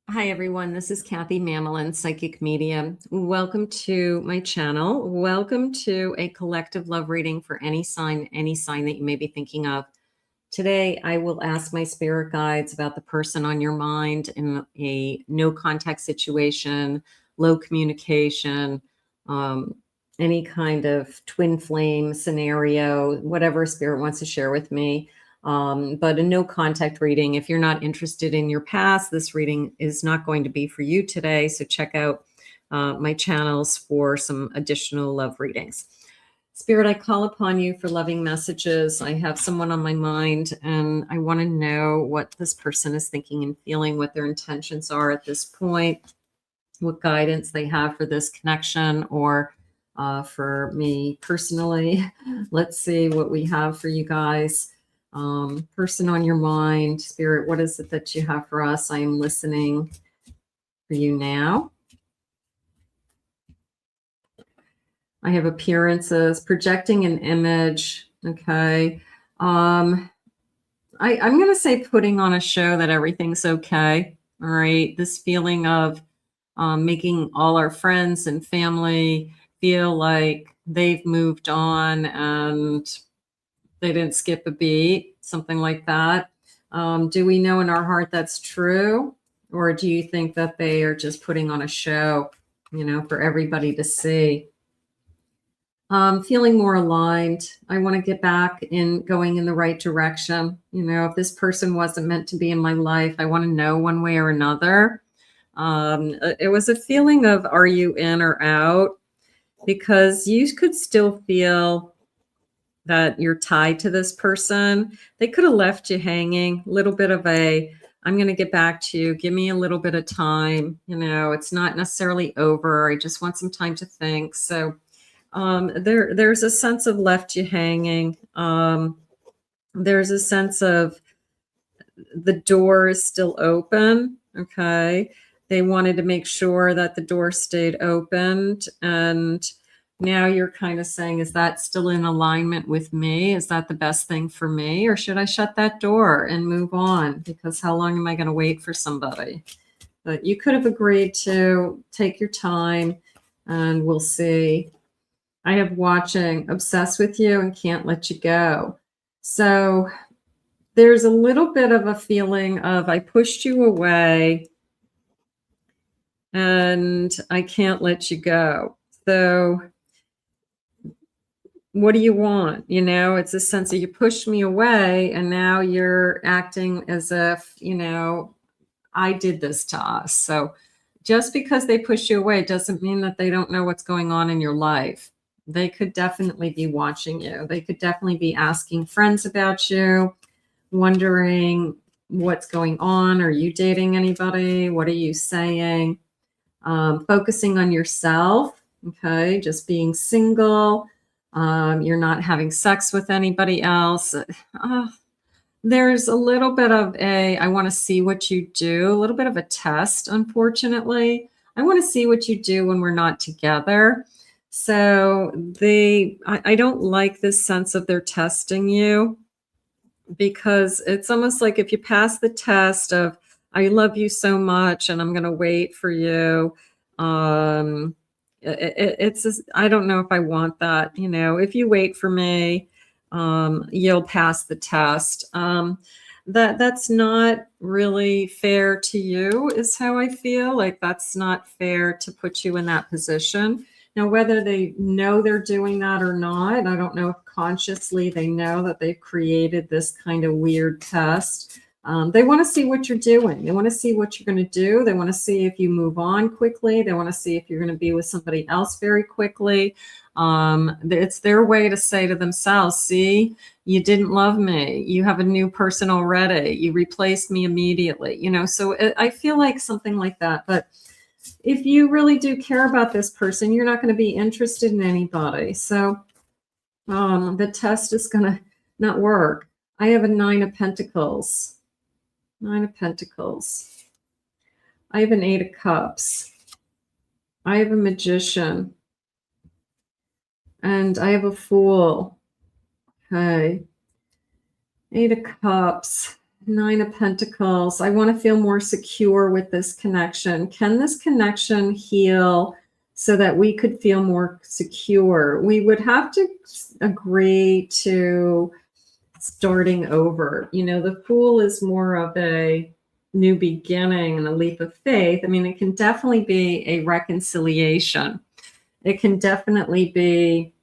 Hi, everyone. This is Kathy Mamelin, Psychic Medium. Welcome to my channel. Welcome to a collective love reading for any sign that you may be thinking of. Today, I will ask my spirit guides about the person on your mind in a no contact situation, low communication, any kind of twin flame scenario, whatever spirit wants to share with me. But a no contact reading. If you're not interested in your past, this reading is not going to be for you today. So check out my channels for some additional love readings. Spirit, I call upon you for loving messages. I have someone on my mind and I want to know what this person is thinking and feeling, what their intentions are at this point, what guidance they have for this connection or for me personally. Let's see what we have for you guys. Person on your mind, Spirit, what is it that you have for us? I am listening for you now. I have appearances, projecting an image. Okay. I'm going to say putting on a show that everything's okay. All right. This feeling of making all our friends and family feel like they've moved on and they didn't skip a beat, something like that. Do we know in our heart that's true? Or do you think that they are just putting on a show, for everybody to see? Feeling more aligned. I want to get back in going in the right direction. If this person wasn't meant to be in my life, I want to know one way or another. It was a feeling of, are you in or out? Because you could still feel that you're tied to this person. They could have left you hanging, a little bit of I'm going to get back to you. Give me a little bit of time. It's not necessarily over. I just want some time to think. So there's a sense of left you hanging. There's a sense of the door is still open. Okay. They wanted to make sure that the door stayed opened. And now you're kind of saying, is that still in alignment with me? Is that the best thing for me? Or should I shut that door and move on? Because how long am I going to wait for somebody? But you could have agreed to take your time and we'll see. I have watching, obsessed with you and can't let you go. So there's a little bit of a feeling of I pushed you away and I can't let you go. So what do you want? It's a sense of you pushed me away and now you're acting as if, I did this to us. So just because they push you away doesn't mean that they don't know what's going on in your life. They could definitely be watching you. They could definitely be asking friends about you, wondering what's going on. Are you dating anybody? What are you saying? Focusing on yourself. Okay. Just being single. You're not having sex with anybody else. There's a little bit of I want to see what you do, a little bit of a test, unfortunately. I want to see what you do when we're not together. So I don't like this sense of they're testing you, because it's almost like if you pass the test of, I love you so much and I'm going to wait for you. It's just, I don't know if I want that. If you wait for me, you'll pass the test. That's not really fair to you, is how I feel. Like that's not fair to put you in that position. Now, whether they know they're doing that or not, I don't know if consciously they know that they've created this kind of weird test. They want to see what you're doing. They want to see what you're going to do. They want to see if you move on quickly. They want to see if you're going to be with somebody else very quickly. It's their way to say to themselves, see, you didn't love me. You have a new person already. You replaced me immediately. So I feel like something like that. But if you really do care about this person, you're not going to be interested in anybody. So the test is going to not work. I have a 9 of Pentacles. 9 of Pentacles. I have an 8 of Cups. I have a Magician. And I have a Fool. Okay. 8 of Cups. Nine of Pentacles. I want to feel more secure with this connection. Can this connection heal so that we could feel more secure? We would have to agree to starting over. You know, the Fool is more of a new beginning and a leap of faith. I mean, it can definitely be a reconciliation. It can definitely be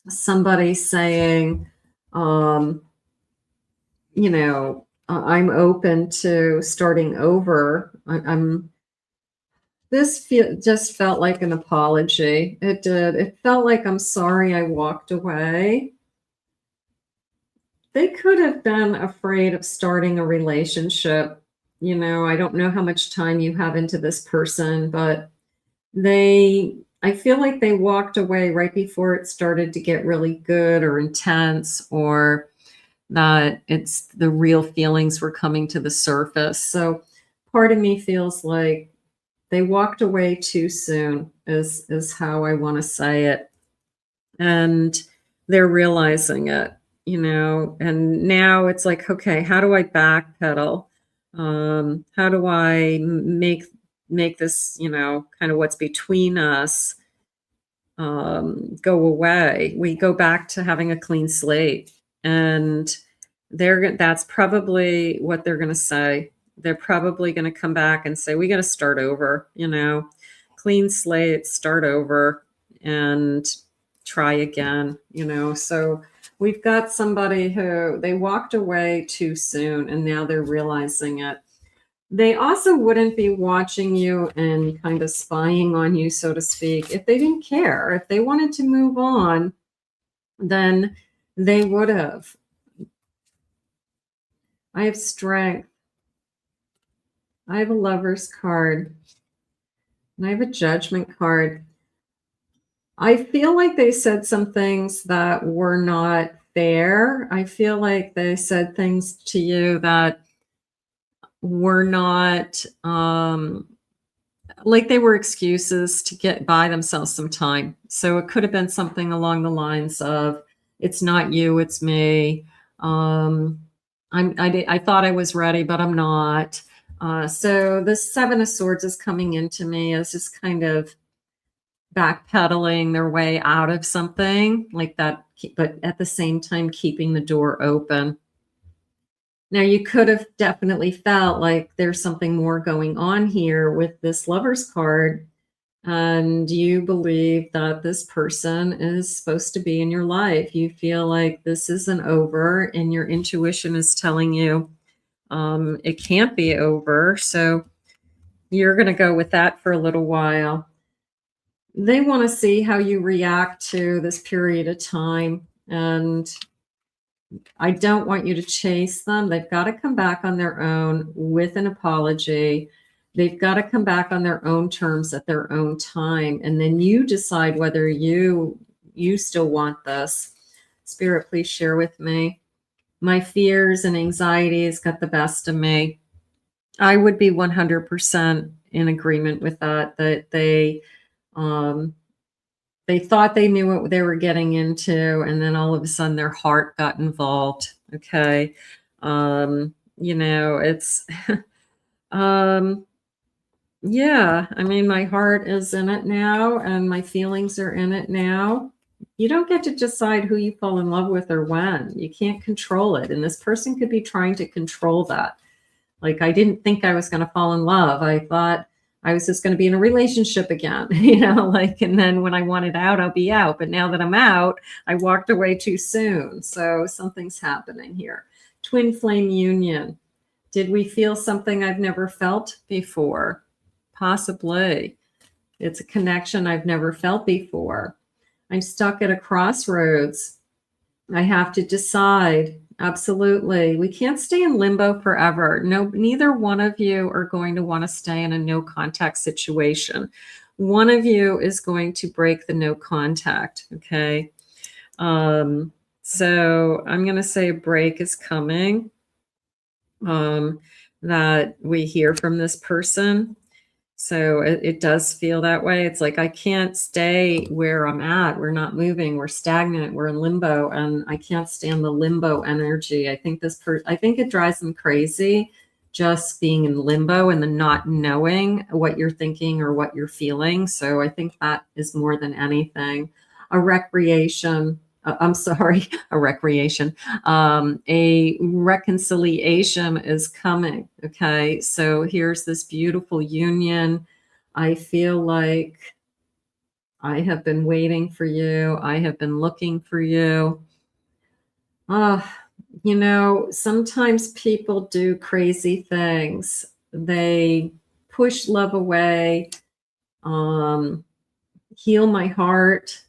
somebody saying, you know, I'm open to starting over. Just felt like an apology. It did. It felt like I'm sorry I walked away. They could have been afraid of starting a relationship. You know, I don't know how much time you have into this person, but I feel like they walked away right before it started to get really good or intense, or that it's the real feelings were coming to the surface. So part of me feels like they walked away too soon is how I want to say it. And they're realizing it, you know, and now it's like, okay, how do I backpedal? How do I make this, you know, kind of what's between us go away? We go back to having a clean slate. And that's probably what they're going to say. They're probably going to come back and say, we got to start over, you know, clean slate, start over and try again, you know. So we've got somebody who they walked away too soon and now they're realizing it. They also wouldn't be watching you and kind of spying on you, so to speak, if they didn't care. If they wanted to move on, then they would have. I have Strength. I have a Lover's card. And I have a Judgment card. I feel like they said some things that were not fair. I feel like they said things to you that were not like they were excuses to get by themselves some time. So it could have been something along the lines of, it's not you, it's me. I thought I was ready, but I'm not. So the Seven of Swords is coming into me as just kind of backpedaling their way out of something like that, but at the same time keeping the door open. Now, you could have definitely felt like there's something more going on here with this Lover's card, and you believe that this person is supposed to be in your life. You feel like this isn't over, and your intuition is telling you it can't be over. So you're going to go with that for a little while. They want to see how you react to this period of time, and I don't want you to chase them. They've got to come back on their own with an apology. They've got to come back on their own terms at their own time. And then you decide whether you still want this. Spirit, please share with me. My fears and anxieties got the best of me. I would be 100% in agreement with that they thought they knew what they were getting into, and then all of a sudden their heart got involved. Okay. You know, it's, yeah, I mean, my heart is in it now and my feelings are in it now. You don't get to decide who you fall in love with or when. You can't control it. And this person could be trying to control that. Like, I didn't think I was going to fall in love. I thought I was just going to be in a relationship again, you know, like, and then when I wanted out, I'll be out. But now that I'm out, I walked away too soon. So something's happening here. Twin flame union. Did we feel something I've never felt before? Possibly. It's a connection I've never felt before. I'm stuck at a crossroads. I have to decide. Absolutely. We can't stay in limbo forever. No, neither one of you are going to want to stay in a no contact situation. One of you is going to break the no contact. Okay. So I'm going to say a break is coming, that we hear from this person. So it does feel that way. It's like I can't stay where I'm at. We're not moving. We're stagnant. We're in limbo, and I can't stand the limbo energy. I think I think it drives them crazy just being in limbo and the not knowing what you're thinking or what you're feeling. So I think that is more than anything a recreation. I'm sorry, a recreation. A reconciliation is coming. Okay. So here's this beautiful union. I feel like I have been waiting for you. I have been looking for you. You know, sometimes people do crazy things. They push love away, heal my heart,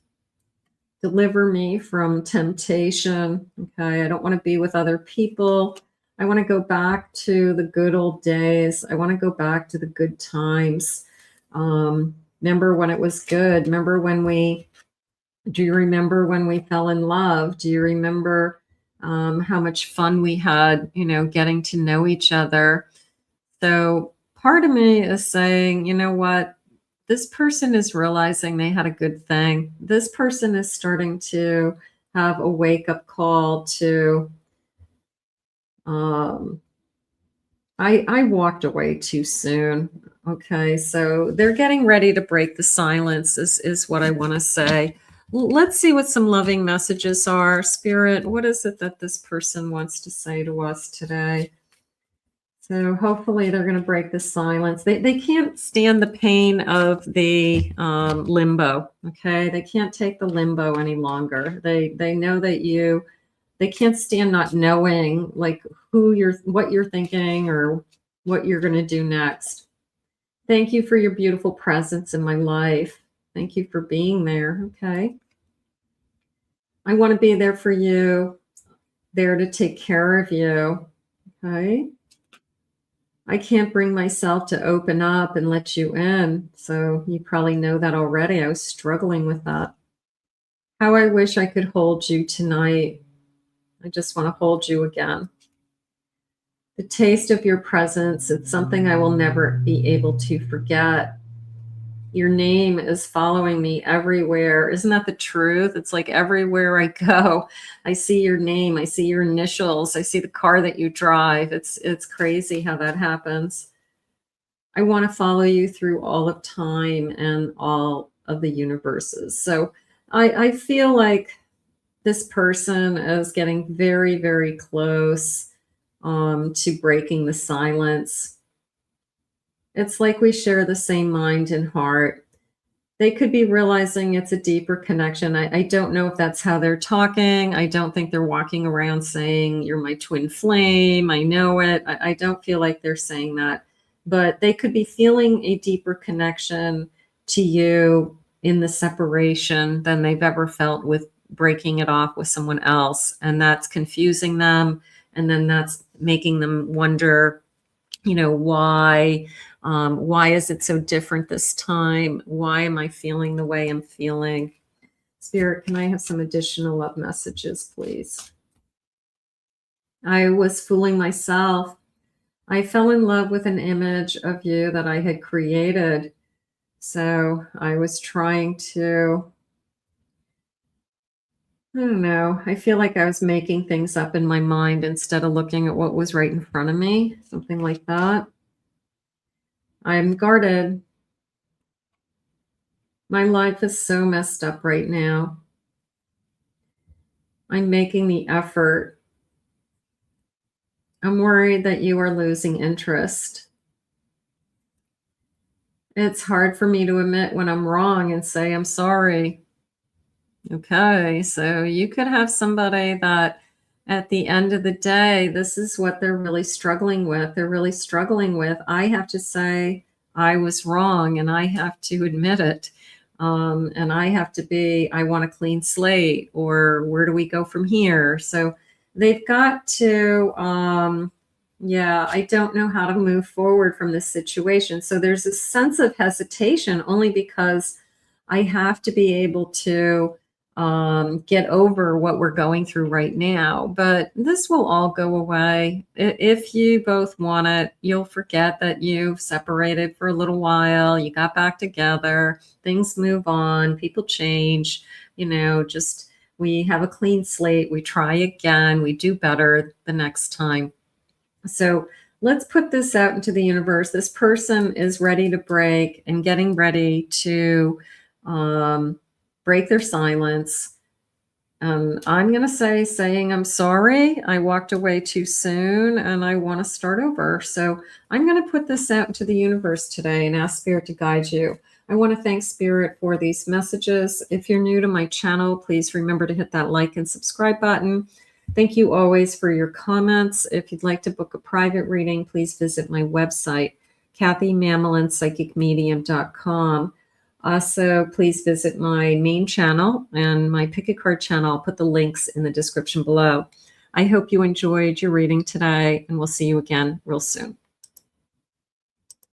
deliver me from temptation. Okay. I don't want to be with other people. I want to go back to the good old days. I want to go back to the good times. Remember when it was good? Do you remember when we fell in love? Do you remember how much fun we had, you know, getting to know each other? So part of me is saying, you know what? This person is realizing they had a good thing. This person is starting to have a wake-up call to, I walked away too soon. Okay, so they're getting ready to break the silence is what I want to say. Let's see what some loving messages are. Spirit, what is it that this person wants to say to us today? So hopefully they're going to break the silence. They can't stand the pain of the limbo. Okay, they can't take the limbo any longer. They know that they can't stand not knowing like what you're thinking or what you're going to do next. Thank you for your beautiful presence in my life. Thank you for being there. Okay, I want to be there for you, there to take care of you. Okay. I can't bring myself to open up and let you in. So you probably know that already. I was struggling with that. How I wish I could hold you tonight. I just want to hold you again. The taste of your presence, it's something I will never be able to forget. Your name is following me everywhere. Isn't that the truth? It's like everywhere I go, I see your name, I see your initials, I see the car that you drive. It's crazy how that happens. I want to follow you through all of time and all of the universes. So I feel like this person is getting very, very close to breaking the silence. It's like we share the same mind and heart. They could be realizing it's a deeper connection. I don't know if that's how they're talking. I don't think they're walking around saying, you're my twin flame. I know it. I don't feel like they're saying that. But they could be feeling a deeper connection to you in the separation than they've ever felt with breaking it off with someone else. And that's confusing them. And then that's making them wonder, you know, why is it so different this time? Why am I feeling the way I'm feeling? Spirit, can I have some additional love messages, please? I was fooling myself. I fell in love with an image of you that I had created. So I was trying to, I don't know. I feel like I was making things up in my mind instead of looking at what was right in front of me, something like that. I'm guarded. My life is so messed up right now. I'm making the effort. I'm worried that you are losing interest. It's hard for me to admit when I'm wrong and say, I'm sorry. Okay, so you could have somebody that at the end of the day, this is what they're really struggling with. They're really struggling with, I have to say I was wrong and I have to admit it. And I want a clean slate, or where do we go from here? So they've got to, I don't know how to move forward from this situation. So there's a sense of hesitation only because I have to be able to get over what we're going through right now. But this will all go away. If you both want it, you'll forget that you've separated for a little while. You got back together. Things move on. People change. Just we have a clean slate. We try again. We do better the next time. So let's put this out into the universe. This person is ready to break and getting ready to break their silence. I'm going to saying I'm sorry. I walked away too soon and I want to start over. So I'm going to put this out into the universe today and ask Spirit to guide you. I want to thank Spirit for these messages. If you're new to my channel, please remember to hit that like and subscribe button. Thank you always for your comments. If you'd like to book a private reading, please visit my website, KathyMammelin.psychicmedium.com. Also, please visit my main channel and my Pick a Card channel. I'll put the links in the description below. I hope you enjoyed your reading today, and we'll see you again real soon.